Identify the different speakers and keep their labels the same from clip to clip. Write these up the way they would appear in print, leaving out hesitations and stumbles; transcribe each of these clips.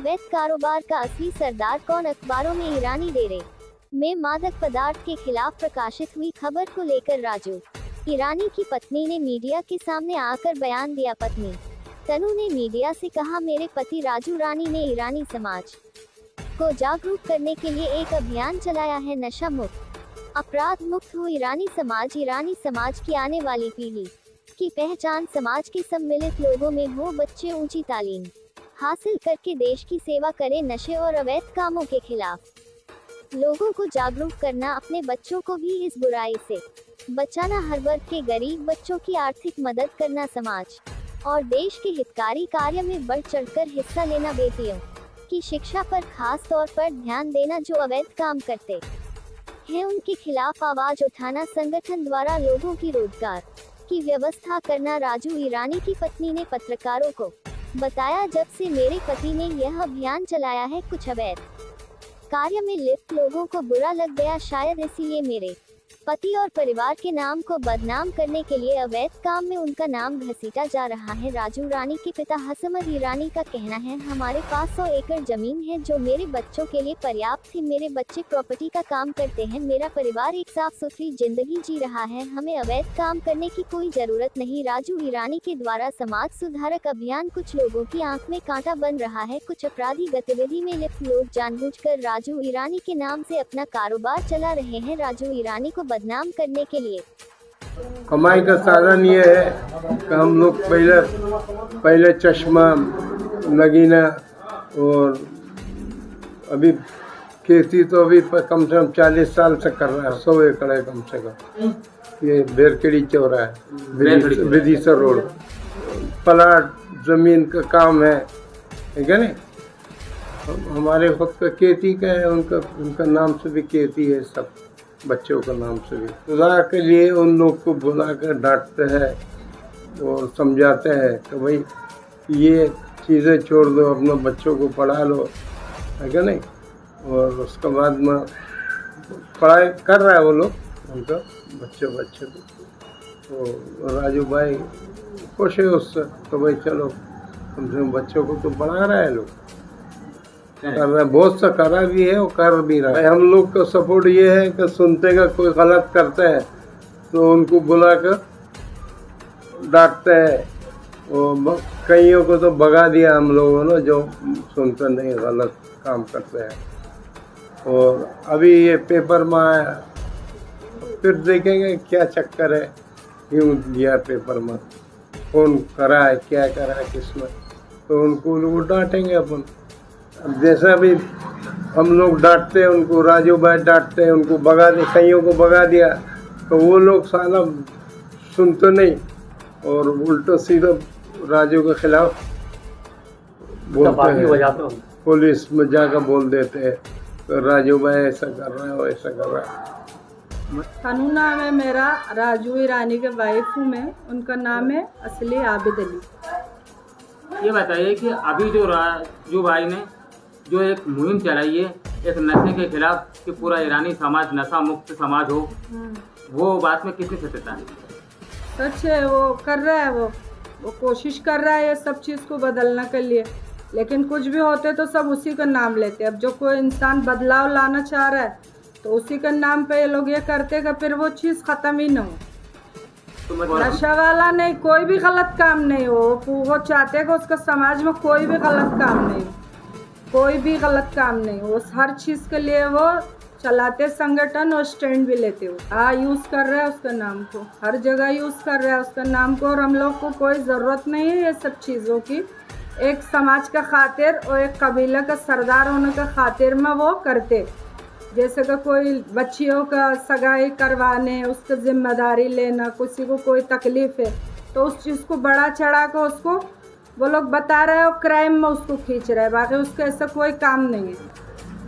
Speaker 1: अवैध कारोबार का असली सरदार कौन, अखबारों में ईरानी डेरे में मादक पदार्थ के खिलाफ प्रकाशित हुई खबर को लेकर राजू ईरानी की पत्नी ने मीडिया के सामने आकर बयान दिया। पत्नी तनु ने मीडिया से कहा, मेरे पति राजू रानी ने ईरानी समाज को जागरूक करने के लिए एक अभियान चलाया है। नशा मुक्त, अपराध मुक्त हो ईरानी समाज की आने वाली पीढ़ी की पहचान समाज के सम्मिलित लोगों में हो। बच्चे ऊंची तालीम हासिल करके देश की सेवा करें। नशे और अवैध कामों के खिलाफ लोगों को जागरूक करना, अपने बच्चों को भी इस बुराई से बचाना, हर वर्ग के गरीब बच्चों की आर्थिक मदद करना, समाज और देश के हितकारी कार्य में बढ़ चढ़कर हिस्सा लेना, बेटियों की शिक्षा पर खास तौर पर ध्यान देना, जो अवैध काम करते हैं उनके खिलाफ आवाज उठाना, संगठन द्वारा लोगों की रोजगार की व्यवस्था करना। राजू ईरानी की पत्नी ने पत्रकारों को बताया, जब से मेरे पति ने यह अभियान चलाया है, कुछ अवैध कार्य में लिप्त लोगों को बुरा लग गया, शायद इसीलिए मेरे पति और परिवार के नाम को बदनाम करने के लिए अवैध काम में उनका नाम घसीटा जा रहा है। राजू रानी के पिता हसमत ईरानी का कहना है, हमारे पास 100 एकड़ जमीन है जो मेरे बच्चों के लिए पर्याप्त थी। मेरे बच्चे प्रॉपर्टी का काम करते हैं, मेरा परिवार एक साफ सुथरी जिंदगी जी रहा है, हमें अवैध काम करने की कोई जरूरत नहीं। राजू ईरानी के द्वारा समाज सुधारक अभियान कुछ लोगों की आंख में कांटा बन रहा है। कुछ अपराधी गतिविधि में लिप्त लोग जानबूझकर राजू ईरानी के नाम से अपना कारोबार चला रहे हैं। राजू ईरानी को बदनाम करने के लिए
Speaker 2: कमाई का साधन ये है कि हम लोग पहले चश्मा, नगीना और अभी खेती तो अभी कम से कम 40 साल से कर रहा है। 100 एकड़ है कम से कम। ये बेरखेड़ी चौरा है, विदिशा रोड, प्लाट जमीन का काम है, ठीक है नहीं। हमारे खुद का खेती का है, उनका नाम से भी खेती है, सब बच्चों का नाम से भी। सुधार के लिए उन लोग को बुलाकर डांटते हैं और समझाते हैं कि भाई ये चीज़ें छोड़ दो, अपने बच्चों को पढ़ा लो, है क्या नहीं। और उसके बाद में पढ़ाई कर रहा है वो लोग, उनका बच्चे को। तो राजू भाई खुश है उससे, तो भाई चलो कम से कम बच्चों को तो पढ़ा रहा है, लोग कर रहा है, बहुत सा करा भी है और कर भी रहा है। हम लोग का सपोर्ट ये है कि सुनते का कोई गलत करता है तो उनको बुलाकर डांटते हैं। और कईयों को तो भगा दिया हम लोगों ने, जो सुनते नहीं, गलत काम करते हैं। और अभी ये पेपर में आया, फिर देखेंगे क्या चक्कर है, क्यों दिया पेपर में, कौन करा है, क्या करा है, किसमें, तो उनको डांटेंगे अपन। जैसा भी हम लोग डांटते हैं उनको, राजू भाई डांटते हैं उनको, भगा दे, कईयों को भगा दिया, तो वो लोग साला सुनते नहीं और उल्टा सीधा राजू के खिलाफ बोलते हैं, पुलिस में जाकर बोल देते हैं तो राजू भाई ऐसा कर रहा है, वैसा कर रहा है।
Speaker 3: तनु नाम है मेरा, राजू ईरानी के वाइफ हूँ मैं, उनका नाम है असली आबिद अली।
Speaker 4: ये बताइए कि अभी जो राजू भाई ने जो एक मुहिम चलाई है एक नशे के खिलाफ कि पूरा ईरानी समाज नशा मुक्त समाज हो, वो बात में कितनी सत्यता है?
Speaker 3: सच है, वो कर रहा है, वो कोशिश कर रहा है ये सब चीज़ को बदलने के लिए, लेकिन कुछ भी होते तो सब उसी का नाम लेते। अब जो कोई इंसान बदलाव लाना चाह रहा है तो उसी का नाम पे ये लोग ये करते कि फिर वो चीज़ ख़त्म ही ना हो। तो नशा वाला नहीं, कोई भी गलत काम नहीं हो, वो चाहते हैं कि उसका समाज में कोई भी गलत काम नहीं हो, कोई भी गलत काम नहीं हो। हर चीज़ के लिए वो चलाते संगठन और स्टैंड भी लेते हो। यूज़ कर रहा है उसका नाम को, हर जगह यूज़ कर रहा है उसका नाम को। और हम लोग को कोई ज़रूरत नहीं है ये सब चीज़ों की। एक समाज का खातिर और एक कबीले का सरदार होने का खातिर में वो करते, जैसे कि कोई बच्चियों का सगाई करवाने, उसकी जिम्मेदारी लेना, किसी को कोई तकलीफ़ है तो उस चीज़ को बढ़ा चढ़ा कर उसको वो लोग बता रहे हैं और क्राइम में उसको खींच रहे हैं, बाकी उसका ऐसा कोई काम नहीं है।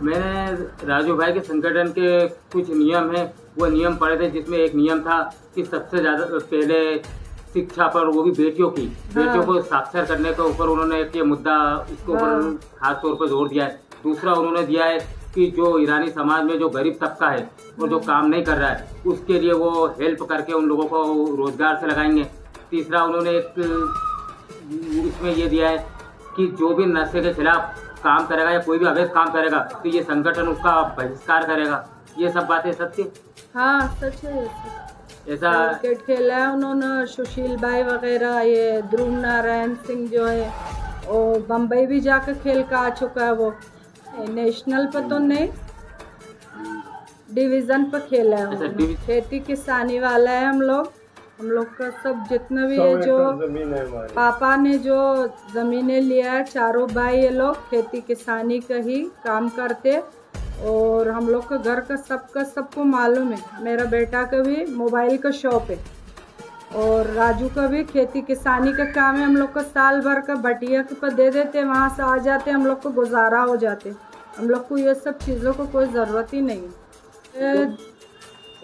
Speaker 4: मैंने राजू भाई के संगठन के कुछ नियम हैं, वो नियम पढ़े थे, जिसमें एक नियम था कि सबसे ज़्यादा पहले शिक्षा पर, वो भी बेटियों की, बेटियों को साक्षर करने के ऊपर उन्होंने एक ये मुद्दा इसके ऊपर खास तौर पर जोर दिया है। दूसरा उन्होंने दिया है कि जो ईरानी समाज में जो गरीब तबका है और जो काम नहीं कर रहा है उसके लिए वो हेल्प करके उन लोगों को रोजगार से लगाएंगे। तीसरा उन्होंने एक इसमें ये दिया है कि जो भी नशे के खिलाफ काम करेगा या कोई भी अवैध काम करेगा तो ये संगठन उसका बहिष्कार करेगा, ये सब बातें सत्य?
Speaker 3: हाँ सच है ये सब।
Speaker 4: ऐसा
Speaker 3: क्रिकेट खेला है उन्होंने, सुशील भाई वगैरह, ये ध्रुव नारायण सिंह जो है और बम्बई भी जाकर खेल का आ चुका है वो, नेशनल पर तो नहीं डिवीज़न पर खेला है
Speaker 4: अच्छा,
Speaker 3: वो। खेती किसानी वाला है हम लोग का सब जितना भी है, जो पापा ने जो ज़मीनें लिया है चारों भाई ये लोग खेती किसानी का ही काम करते, और हम लोग का घर का सबको मालूम है। मेरा बेटा का भी मोबाइल का शॉप है और राजू का भी खेती किसानी का काम है। हम लोग का साल भर का बटिया पर दे देते, वहाँ से आ जाते, हम लोग को गुजारा हो जाते। हम लोग को ये सब चीज़ों को कोई ज़रूरत ही नहीं है।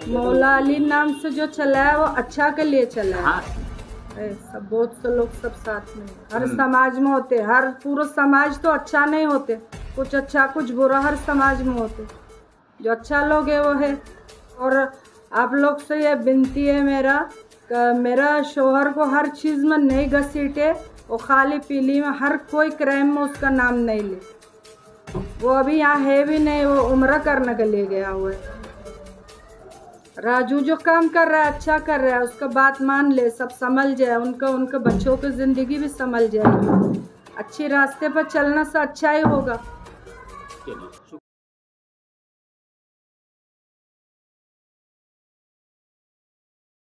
Speaker 3: मौला अली नाम से जो चला है वो अच्छा के लिए चला है।
Speaker 4: हाँ।
Speaker 3: सब बहुत से लोग सब साथ में हर समाज में होते, हर पूरा समाज तो अच्छा नहीं होते, कुछ अच्छा कुछ बुरा हर समाज में होते। जो अच्छा लोग है वो है। और आप लोग से ये विनती है मेरा शोहर को हर चीज़ में नहीं घसीटे, वो खाली पीली में हर कोई क्राइम में उसका नाम नहीं ले। वो अभी यहाँ है भी नहीं, वो उम्र करने के लिए गया हुआ है। राजू जो काम कर रहा है अच्छा कर रहा है, उसका बात मान ले, सब संभल जाए, उनका बच्चों की ज़िंदगी भी संभल जाएगी। अच्छे रास्ते पर चलने से अच्छा ही होगा।
Speaker 4: चलिए।